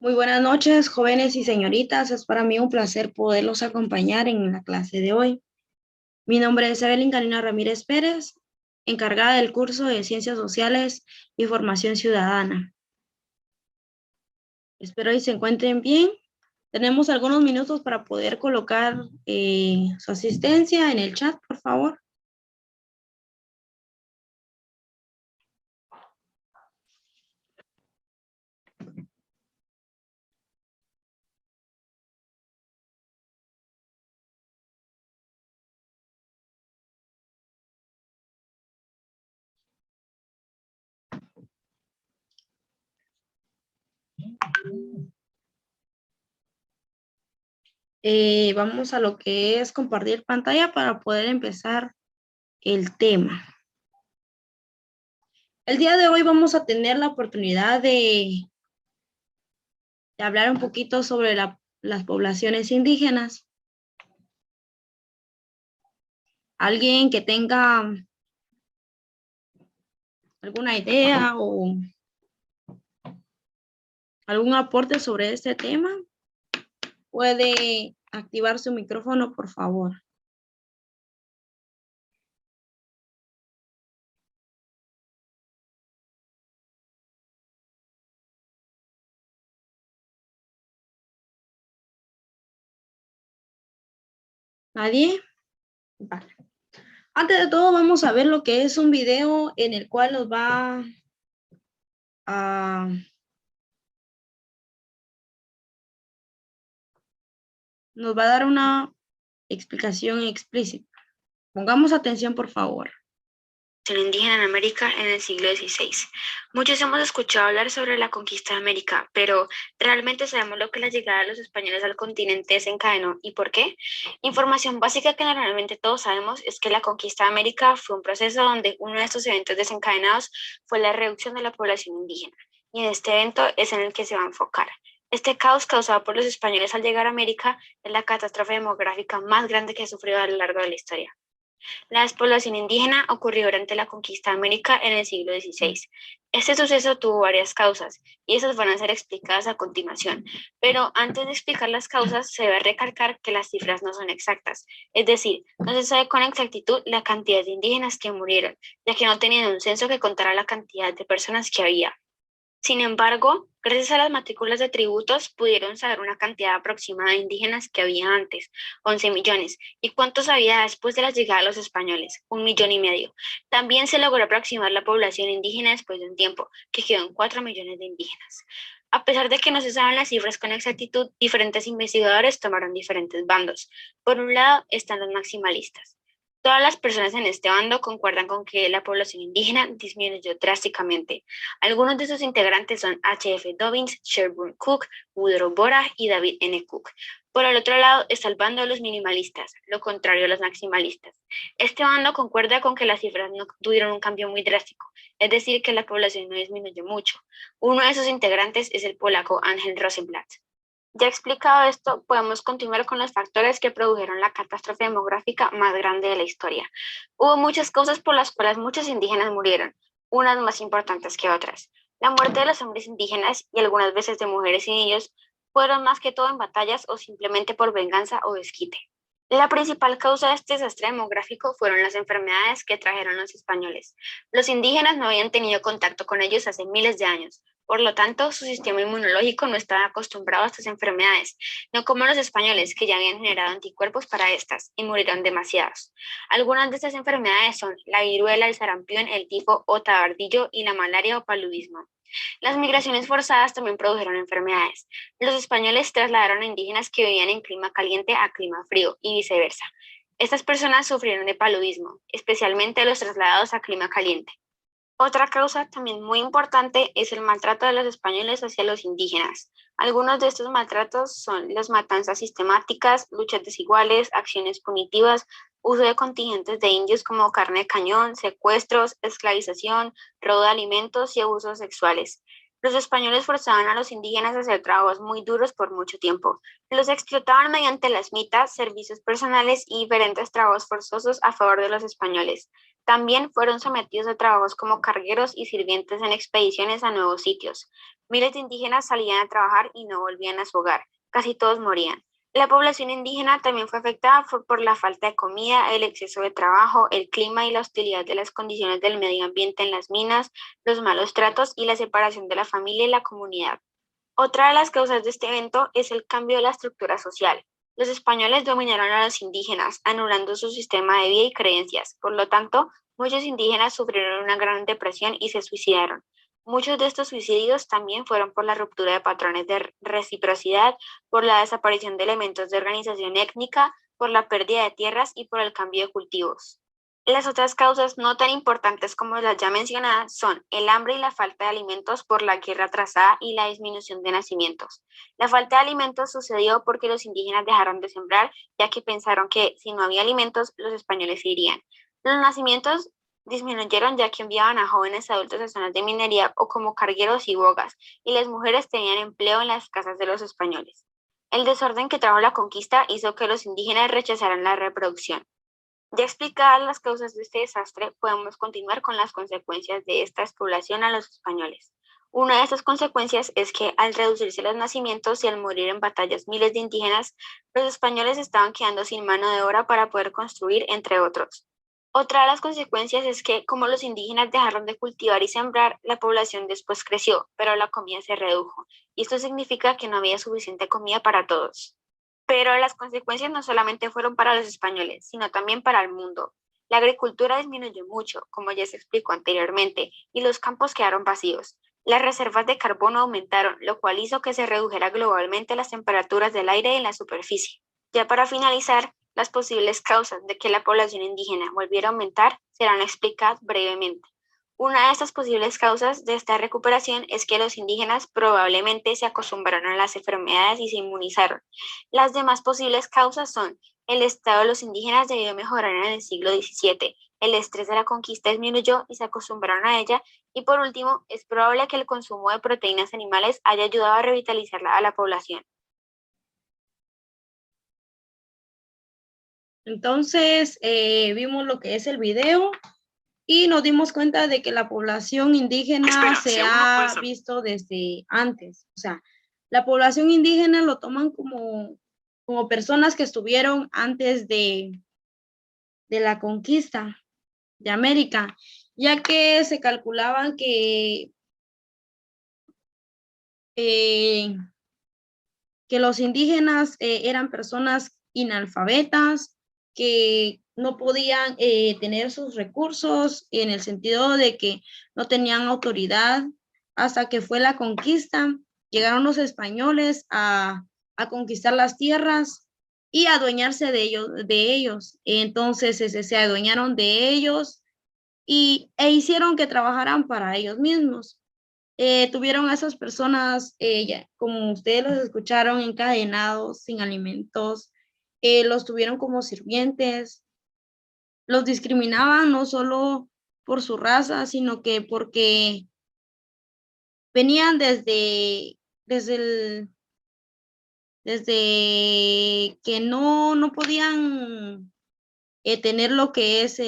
Muy buenas noches, jóvenes y señoritas. Es para mí un placer poderlos acompañar en la clase de hoy. Mi nombre es Evelyn Karina Ramírez Pérez, encargada del curso de Ciencias Sociales y Formación Ciudadana. Espero y se encuentren bien. Tenemos algunos minutos para poder colocar su asistencia en el chat, por favor. Vamos a lo que es compartir pantalla para poder empezar el tema. El día de hoy vamos a tener la oportunidad de hablar un poquito sobre las poblaciones indígenas. Alguien que tenga alguna idea o algún aporte sobre este tema, puede activar su micrófono, por favor. ¿Nadie? Vale. Antes de todo, vamos a ver lo que es un video en el cual a nos va a dar una explicación explícita. Pongamos atención, por favor. Indígena en América en el siglo XVI. Muchos hemos escuchado hablar sobre la conquista de América, pero ¿realmente sabemos lo que la llegada de los españoles al continente desencadenó y por qué? Información básica que normalmente todos sabemos es que la conquista de América fue un proceso donde uno de estos eventos desencadenados fue la reducción de la población indígena, y en este evento es en el que se va a enfocar. Este caos causado por los españoles al llegar a América es la catástrofe demográfica más grande que ha sufrido a lo largo de la historia. La despoblación indígena ocurrió durante la conquista de América en el siglo XVI. Este suceso tuvo varias causas y esas van a ser explicadas a continuación. Pero antes de explicar las causas, se debe recalcar que las cifras no son exactas. Es decir, no se sabe con exactitud la cantidad de indígenas que murieron, ya que no tenían un censo que contara la cantidad de personas que había. Sin embargo, gracias a las matrículas de tributos pudieron saber una cantidad aproximada de indígenas que había antes, 11 millones, y cuántos había después de la llegada de los españoles, 1,5 millones. También se logró aproximar la población indígena después de un tiempo, que quedó en 4 millones de indígenas. A pesar de que no se saben las cifras con exactitud, diferentes investigadores tomaron diferentes bandos. Por un lado están los maximalistas. Todas las personas en este bando concuerdan con que la población indígena disminuyó drásticamente. Algunos de sus integrantes son H.F. Dobbins, Sherburne Cook, Woodrow Bora y David N. Cook. Por el otro lado está el bando de los minimalistas, lo contrario a los maximalistas. Este bando concuerda con que las cifras no tuvieron un cambio muy drástico, es decir, que la población no disminuyó mucho. Uno de sus integrantes es el polaco Ángel Rosenblatt. Ya explicado esto, podemos continuar con los factores que produjeron la catástrofe demográfica más grande de la historia. Hubo muchas causas por las cuales muchos indígenas murieron, unas más importantes que otras. La muerte de los hombres indígenas y algunas veces de mujeres y niños fueron más que todo en batallas o simplemente por venganza o desquite. La principal causa de este desastre demográfico fueron las enfermedades que trajeron los españoles. Los indígenas no habían tenido contacto con ellos hace miles de años. Por lo tanto, su sistema inmunológico no estaba acostumbrado a estas enfermedades, no como los españoles, que ya habían generado anticuerpos para estas, y murieron demasiados. Algunas de estas enfermedades son la viruela, el sarampión, el tifo o tabardillo y la malaria o paludismo. Las migraciones forzadas también produjeron enfermedades. Los españoles trasladaron a indígenas que vivían en clima caliente a clima frío y viceversa. Estas personas sufrieron de paludismo, especialmente los trasladados a clima caliente. Otra causa también muy importante es el maltrato de los españoles hacia los indígenas. Algunos de estos maltratos son las matanzas sistemáticas, luchas desiguales, acciones punitivas, uso de contingentes de indios como carne de cañón, secuestros, esclavización, robo de alimentos y abusos sexuales. Los españoles forzaban a los indígenas a hacer trabajos muy duros por mucho tiempo. Los explotaban mediante las mitas, servicios personales y diferentes trabajos forzosos a favor de los españoles. También fueron sometidos a trabajos como cargueros y sirvientes en expediciones a nuevos sitios. Miles de indígenas salían a trabajar y no volvían a su hogar. Casi todos morían. La población indígena también fue afectada por la falta de comida, el exceso de trabajo, el clima y la hostilidad de las condiciones del medio ambiente en las minas, los malos tratos y la separación de la familia y la comunidad. Otra de las causas de este evento es el cambio de la estructura social. Los españoles dominaron a los indígenas, anulando su sistema de vida y creencias. Por lo tanto, muchos indígenas sufrieron una gran depresión y se suicidaron. Muchos de estos suicidios también fueron por la ruptura de patrones de reciprocidad, por la desaparición de elementos de organización étnica, por la pérdida de tierras y por el cambio de cultivos. Las otras causas no tan importantes como las ya mencionadas son el hambre y la falta de alimentos por la guerra atrasada y la disminución de nacimientos. La falta de alimentos sucedió porque los indígenas dejaron de sembrar, ya que pensaron que si no había alimentos, los españoles se irían. Los nacimientos disminuyeron ya que enviaban a jóvenes adultos a zonas de minería o como cargueros y bogas, y las mujeres tenían empleo en las casas de los españoles. El desorden que trajo la conquista hizo que los indígenas rechazaran la reproducción. Ya explicadas las causas de este desastre, podemos continuar con las consecuencias de esta explotación a los españoles. Una de estas consecuencias es que al reducirse los nacimientos y al morir en batallas miles de indígenas, los españoles estaban quedando sin mano de obra para poder construir, entre otros. Otra de las consecuencias es que, como los indígenas dejaron de cultivar y sembrar, la población después creció, pero la comida se redujo, y esto significa que no había suficiente comida para todos. Pero las consecuencias no solamente fueron para los españoles, sino también para el mundo. La agricultura disminuyó mucho, como ya se explicó anteriormente, y los campos quedaron vacíos. Las reservas de carbono aumentaron, lo cual hizo que se redujera globalmente las temperaturas del aire en la superficie. Ya para finalizar, las posibles causas de que la población indígena volviera a aumentar serán explicadas brevemente. Una de estas posibles causas de esta recuperación es que los indígenas probablemente se acostumbraron a las enfermedades y se inmunizaron. Las demás posibles causas son: el estado de los indígenas debió mejorar en el siglo XVII, el estrés de la conquista disminuyó y se acostumbraron a ella, y por último, es probable que el consumo de proteínas animales haya ayudado a revitalizar a la población. Entonces, vimos lo que es el video y nos dimos cuenta de que la población indígena se ha visto desde antes. O sea, la población indígena lo toman como personas que estuvieron antes de la conquista de América, ya que se calculaban que los indígenas eran personas inalfabetas, que no podían tener sus recursos en el sentido de que no tenían autoridad hasta que fue la conquista. Llegaron los españoles a conquistar las tierras y adueñarse de ellos. Entonces se adueñaron de ellos e hicieron que trabajaran para ellos mismos. Tuvieron a esas personas, como ustedes los escucharon, encadenados, sin alimentos, los tuvieron como sirvientes, los discriminaban no solo por su raza, sino que porque venían desde que no podían tener lo que es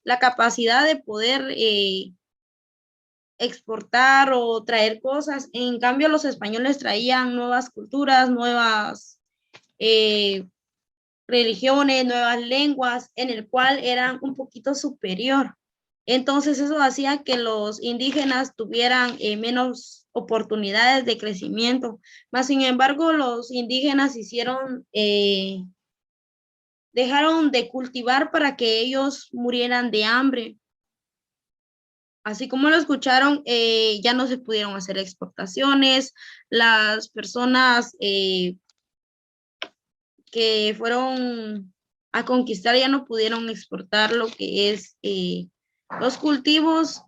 la capacidad de poder exportar o traer cosas. En cambio, los españoles traían nuevas culturas, nuevas religiones, nuevas lenguas, en el cual eran un poquito superior. Entonces eso hacía que los indígenas tuvieran menos oportunidades de crecimiento. Mas, sin embargo, los indígenas dejaron de cultivar para que ellos murieran de hambre. Así como lo escucharon, ya no se pudieron hacer exportaciones. Las personas que fueron a conquistar ya no pudieron exportar lo que es los cultivos,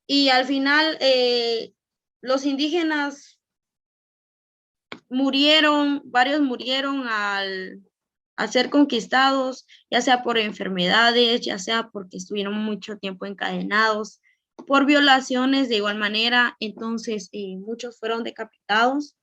y al final los indígenas varios murieron al ser conquistados, ya sea por enfermedades, ya sea porque estuvieron mucho tiempo encadenados. por violaciones de igual manera. Entonces, muchos fueron decapitados.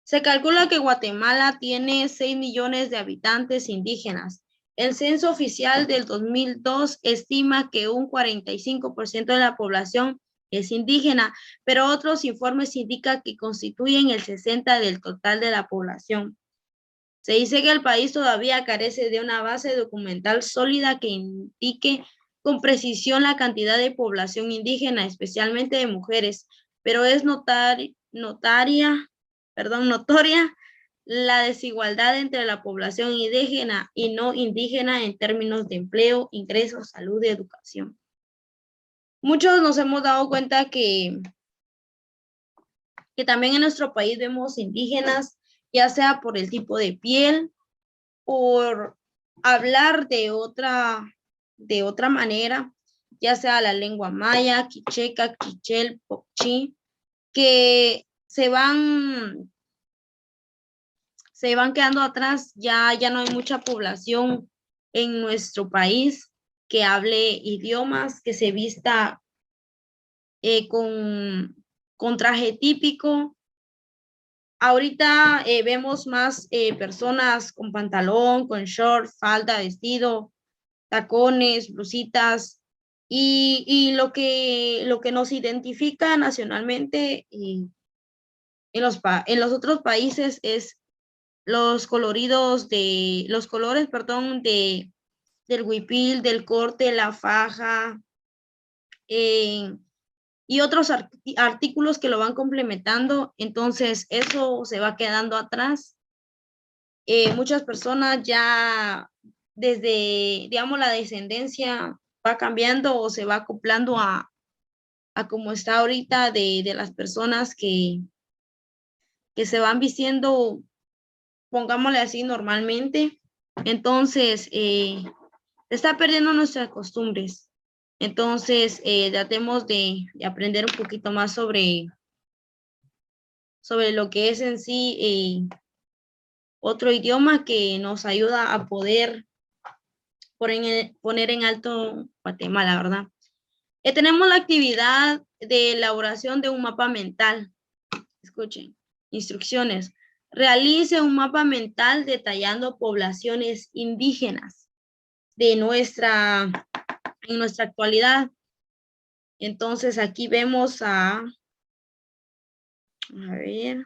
Se calcula que Guatemala tiene 6 millones de habitantes indígenas. El censo oficial del 2002 estima que un 45% de la población es indígena, pero otros informes indican que constituyen el 60% del total de la población. Se dice que el país todavía carece de una base documental sólida que indique con precisión la cantidad de población indígena, especialmente de mujeres, pero es notoria la desigualdad entre la población indígena y no indígena en términos de empleo, ingresos, salud y educación. Muchos nos hemos dado cuenta que también en nuestro país vemos indígenas, ya sea por el tipo de piel, por hablar de otra manera, ya sea la lengua maya, quicheca, quichel, pokchi, que se van quedando atrás. Ya no hay mucha población en nuestro país que hable idiomas, que se vista con traje típico. Ahorita vemos más personas con pantalón, con short, falda, vestido, tacones, blusitas, y lo que nos identifica nacionalmente en los otros países es los colores, del huipil, del corte, la faja, y otros artículos que lo van complementando. Entonces eso se va quedando atrás. Muchas personas ya desde, digamos, la descendencia va cambiando o se va acoplando a como está ahorita de las personas que se van vistiendo, pongámosle así, normalmente. Entonces, se está perdiendo nuestras costumbres. Entonces, tratemos de aprender un poquito más sobre lo que es en sí otro idioma que nos ayuda a poder poner en alto Guatemala, ¿verdad? Tenemos la actividad de elaboración de un mapa mental. Escuchen, instrucciones. Realice un mapa mental detallando poblaciones indígenas en nuestra actualidad. Entonces aquí vemos a ver.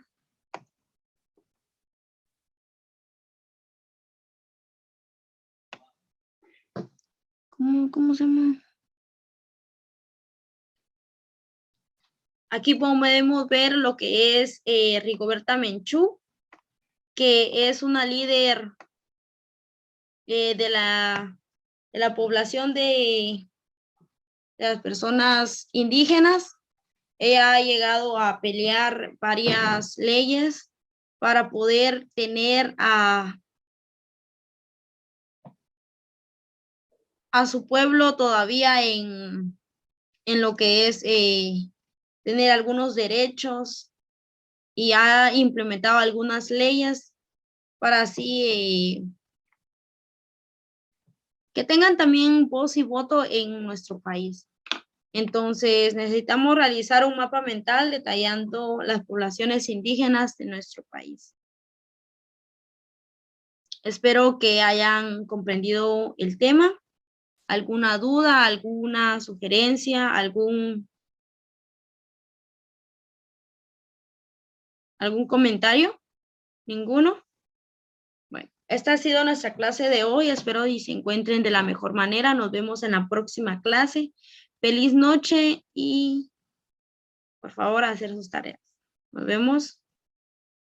¿Cómo se llama? Aquí podemos ver lo que es Rigoberta Menchú, que es una líder de la población de las personas indígenas. Ella ha llegado a pelear varias leyes para poder tener a su pueblo todavía en lo que es tener algunos derechos, y ha implementado algunas leyes para así que tengan también voz y voto en nuestro país. Entonces, necesitamos realizar un mapa mental detallando las poblaciones indígenas de nuestro país. Espero que hayan comprendido el tema. ¿Alguna duda, alguna sugerencia, algún comentario? ¿Ninguno? Bueno, esta ha sido nuestra clase de hoy. Espero y se encuentren de la mejor manera. Nos vemos en la próxima clase. Feliz noche y por favor hacer sus tareas. Nos vemos.